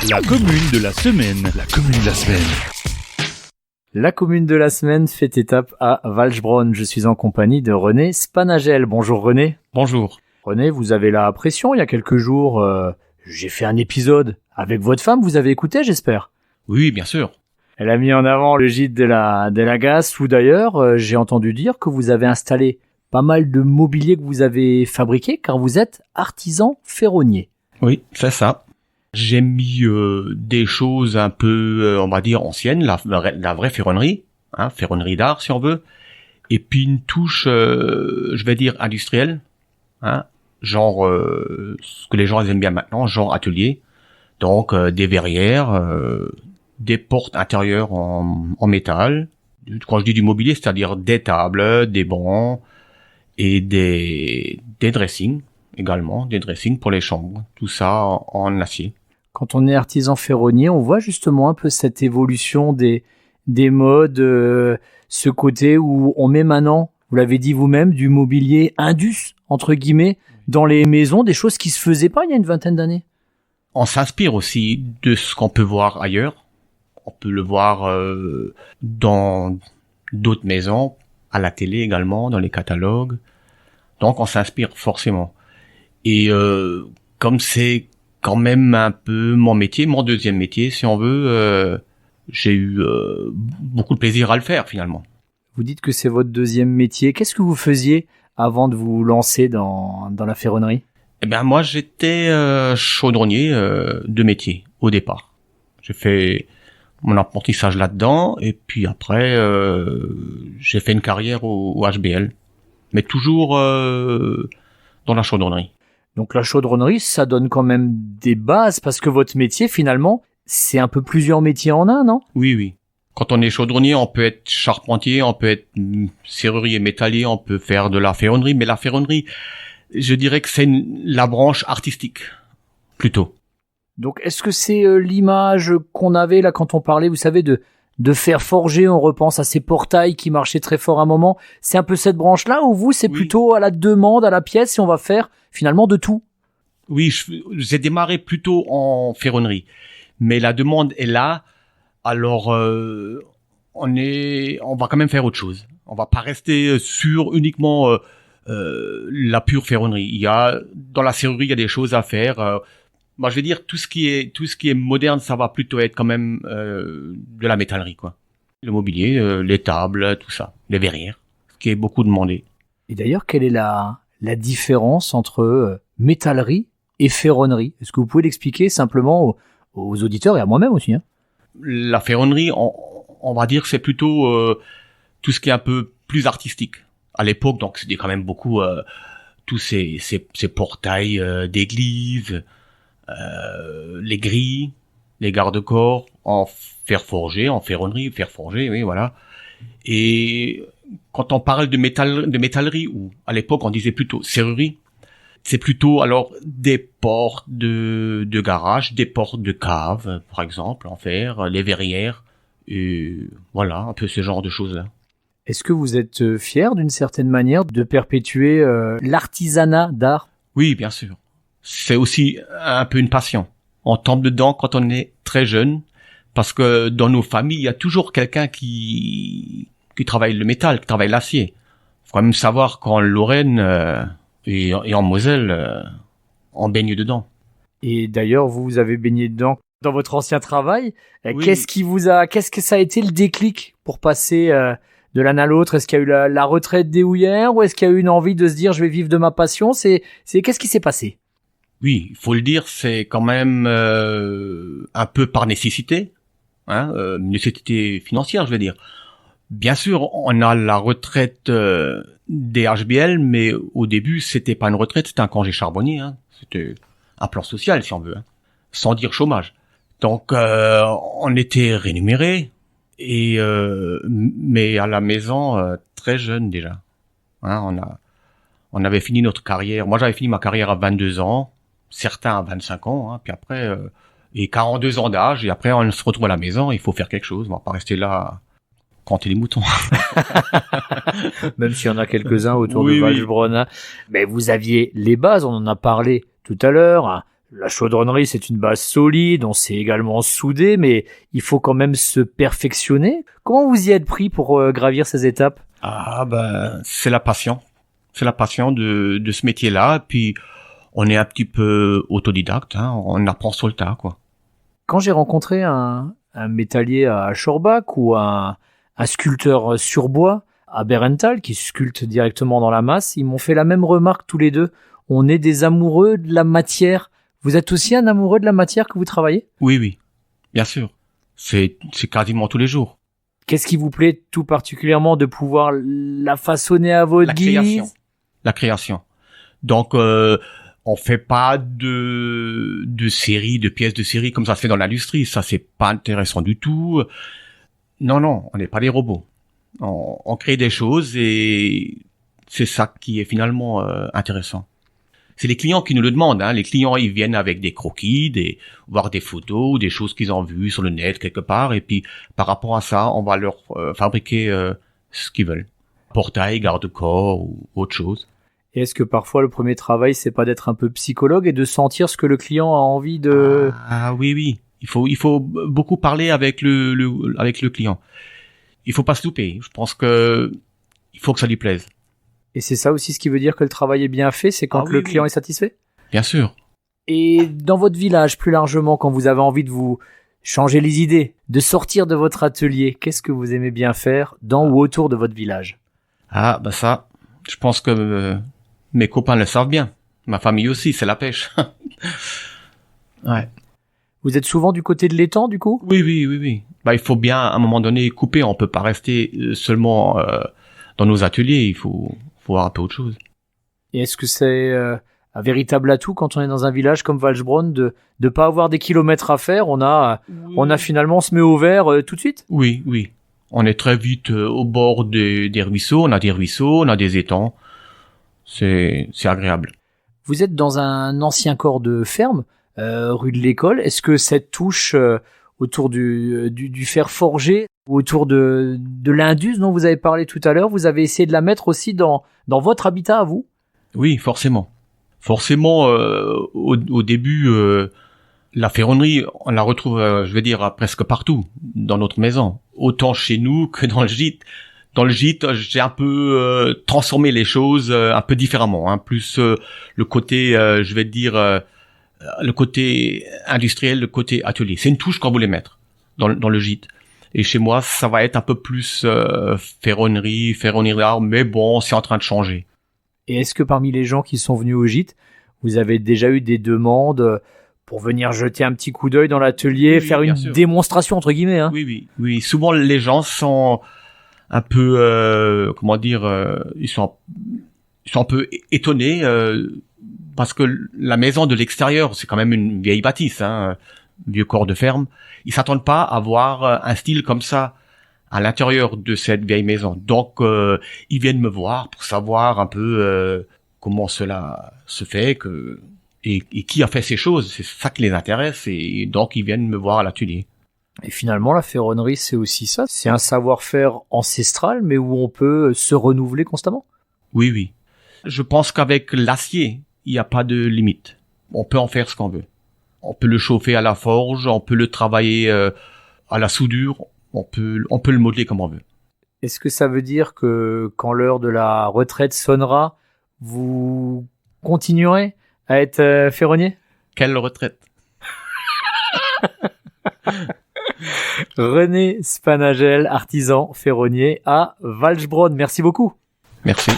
La commune de la semaine. La commune de la semaine. La commune de la semaine fait étape à Walchbronn. Je suis en compagnie de René Spanagel. Bonjour René. Bonjour. René, vous avez la pression. Il y a quelques jours, j'ai fait un épisode avec votre femme. Vous avez écouté, j'espère. Oui, bien sûr. Elle a mis en avant le gîte de la Gasse, où d'ailleurs, j'ai entendu dire que vous avez installé pas mal de mobilier que vous avez fabriqué, car vous êtes artisan ferronnier. Oui, c'est ça. J'ai mis des choses un peu, on va dire, anciennes, la vraie ferronnerie, ferronnerie d'art si on veut, et puis une touche, je vais dire, industrielle, genre ce que les gens aiment bien maintenant, genre atelier, donc des verrières, des portes intérieures en métal. Quand je dis du mobilier, c'est-à-dire des tables, des bancs et des dressings également, des dressings pour les chambres, tout ça en acier. Quand on est artisan ferronnier, on voit justement un peu cette évolution des modes, ce côté où on met maintenant, vous l'avez dit vous-même, du mobilier indus, entre guillemets, dans les maisons, des choses qui se faisaient pas il y a une vingtaine d'années. On s'inspire aussi de ce qu'on peut voir ailleurs. On peut le voir dans d'autres maisons, à la télé également, dans les catalogues. Donc on s'inspire forcément. Et comme c'est quand même un peu mon métier, mon deuxième métier, si on veut, j'ai eu beaucoup de plaisir à le faire finalement. Vous dites que c'est votre deuxième métier. Qu'est-ce que vous faisiez avant de vous lancer dans la ferronnerie ? Eh bien moi j'étais chaudronnier de métier au départ. J'ai fait mon apprentissage là-dedans et puis après j'ai fait une carrière au HBL, mais toujours dans la chaudronnerie. Donc la chaudronnerie, ça donne quand même des bases, parce que votre métier, finalement, c'est un peu plusieurs métiers en un, non ? Oui. Quand on est chaudronnier, on peut être charpentier, on peut être serrurier métallier, on peut faire de la ferronnerie, mais la ferronnerie, je dirais que c'est la branche artistique, plutôt. Donc est-ce que c'est l'image qu'on avait là quand on parlait, vous savez, de fer forgé, on repense à ces portails qui marchaient très fort à un moment, c'est un peu cette branche-là, ou vous, c'est plutôt à la demande, à la pièce, et on va faire finalement de tout ? Oui, j'ai démarré plutôt en ferronnerie, mais la demande est là, alors on va quand même faire autre chose. On va pas rester sur uniquement la pure ferronnerie. Dans la serrurerie, il y a des choses à faire. Moi, je vais dire tout ce qui est moderne, ça va plutôt être quand même de la métallerie, quoi. Le mobilier, les tables, tout ça, les verrières, ce qui est beaucoup demandé. Et d'ailleurs, quelle est la différence entre métallerie et ferronnerie ? Est-ce que vous pouvez l'expliquer simplement aux auditeurs et à moi-même aussi, La ferronnerie, on va dire, c'est plutôt tout ce qui est un peu plus artistique. À l'époque, donc, c'était quand même beaucoup tous ces portails d'église, les grilles, les garde-corps en fer forgé, en ferronnerie, fer forgé, oui, voilà. Et quand on parle de métallerie, ou à l'époque on disait plutôt serrurerie, c'est plutôt alors des portes de garage, des portes de cave, par exemple, en fer, les verrières, et voilà, un peu ce genre de choses-là. Est-ce que vous êtes fier d'une certaine manière de perpétuer l'artisanat d'art ? Oui, bien sûr. C'est aussi un peu une passion. On tombe dedans quand on est très jeune, parce que dans nos familles, il y a toujours quelqu'un qui travaille le métal, qui travaille l'acier. Faut quand même savoir qu'en Lorraine et en Moselle, on baigne dedans. Et d'ailleurs, vous avez baigné dedans dans votre ancien travail. Oui. Qu'est-ce que ça a été le déclic pour passer de l'un à l'autre ? Est-ce qu'il y a eu la retraite des houillères, ou est-ce qu'il y a eu une envie de se dire je vais vivre de ma passion ? Qu'est-ce qui s'est passé ? Oui, il faut le dire, c'est quand même un peu par nécessité, nécessité financière, je veux dire. Bien sûr, on a la retraite des HBL, mais au début, c'était pas une retraite, c'était un congé charbonnier. C'était un plan social, si on veut, sans dire chômage. Donc, on était rémunérés, mais à la maison, très jeune déjà. On avait fini notre carrière. Moi, j'avais fini ma carrière à 22 ans. Certains à 25 ans, puis après, et 42 ans d'âge, et après on se retrouve à la maison, il faut faire quelque chose, on va pas rester là compter les moutons. Même s'il y en a quelques-uns autour de Walchbronn. Mais vous aviez les bases, on en a parlé tout à l'heure, La chaudronnerie, c'est une base solide, on sait également souder, mais il faut quand même se perfectionner. Comment vous y êtes pris pour gravir ces étapes? Ah ben, c'est la passion. C'est la passion de ce métier-là. Puis on est un petit peu autodidacte, hein. On apprend sur le tas, quoi. Quand j'ai rencontré un métallier à Schorbach ou un sculpteur sur bois à Berenthal qui sculpte directement dans la masse, ils m'ont fait la même remarque tous les deux. On est des amoureux de la matière. Vous êtes aussi un amoureux de la matière que vous travaillez? Oui, oui, bien sûr. C'est quasiment tous les jours. Qu'est-ce qui vous plaît tout particulièrement de pouvoir la façonner à votre guise? La création. Donc, on fait pas de séries, de pièces de série comme ça se fait dans l'industrie. Ça, c'est pas intéressant du tout. Non, on n'est pas des robots. On crée des choses et c'est ça qui est finalement intéressant. C'est les clients qui nous le demandent, hein. Les clients, ils viennent avec des croquis, voire des photos, des choses qu'ils ont vues sur le net quelque part, et puis par rapport à ça, on va leur fabriquer ce qu'ils veulent. Portail, garde-corps ou autre chose. Et est-ce que parfois le premier travail, c'est pas d'être un peu psychologue et de sentir ce que le client a envie de... Ah oui. Il faut beaucoup parler avec le client. Il faut pas se louper. Je pense que il faut que ça lui plaise. Et c'est ça aussi ce qui veut dire que le travail est bien fait, c'est quand le client est satisfait? Bien sûr. Et dans votre village, plus largement, quand vous avez envie de vous changer les idées, de sortir de votre atelier, qu'est-ce que vous aimez bien faire dans ou autour de votre village? Ah, bah ça, je pense que mes copains le savent bien. Ma famille aussi, c'est la pêche. Ouais. Vous êtes souvent du côté de l'étang, du coup? Oui. Bah, il faut bien, à un moment donné, couper. On peut pas rester seulement dans nos ateliers. Il faut voir un peu autre chose. Et est-ce que c'est un véritable atout quand on est dans un village comme Walsbronn de pas avoir des kilomètres à faire? On a finalement, on se met au vert tout de suite? Oui. On est très vite au bord des ruisseaux. On a des ruisseaux, on a des étangs. C'est agréable. Vous êtes dans un ancien corps de ferme, rue de l'École. Est-ce que cette touche autour du fer forgé, autour de l'Indus dont vous avez parlé tout à l'heure, vous avez essayé de la mettre aussi dans votre habitat à vous? Oui, forcément. Au début, la ferronnerie, on la retrouve, je vais dire, presque partout dans notre maison. Autant chez nous que dans le gîte. Dans le gîte, j'ai un peu transformé les choses un peu différemment, hein. Plus le côté, je vais dire, le côté industriel, le côté atelier. C'est une touche qu'on voulait mettre dans le gîte. Et chez moi, ça va être un peu plus ferronnerie d'art, mais bon, c'est en train de changer. Et est-ce que parmi les gens qui sont venus au gîte, vous avez déjà eu des demandes pour venir jeter un petit coup d'œil dans l'atelier, faire une démonstration entre guillemets, hein? Oui. Souvent, les gens sont un peu, ils sont un peu étonnés parce que la maison de l'extérieur, c'est quand même une vieille bâtisse, hein, vieux corps de ferme. Ils s'attendent pas à voir un style comme ça à l'intérieur de cette vieille maison. Donc, ils viennent me voir pour savoir un peu comment cela se fait et qui a fait ces choses. C'est ça qui les intéresse et donc ils viennent me voir à l'atelier. Et finalement, la ferronnerie, c'est aussi ça. C'est un savoir-faire ancestral, mais où on peut se renouveler constamment. Oui. Je pense qu'avec l'acier, il n'y a pas de limite. On peut en faire ce qu'on veut. On peut le chauffer à la forge, on peut le travailler à la soudure, on peut le modeler comme on veut. Est-ce que ça veut dire que quand l'heure de la retraite sonnera, vous continuerez à être ferronnier? Quelle retraite? René Spanagel, artisan ferronnier à Walsbronn. Merci beaucoup. Merci.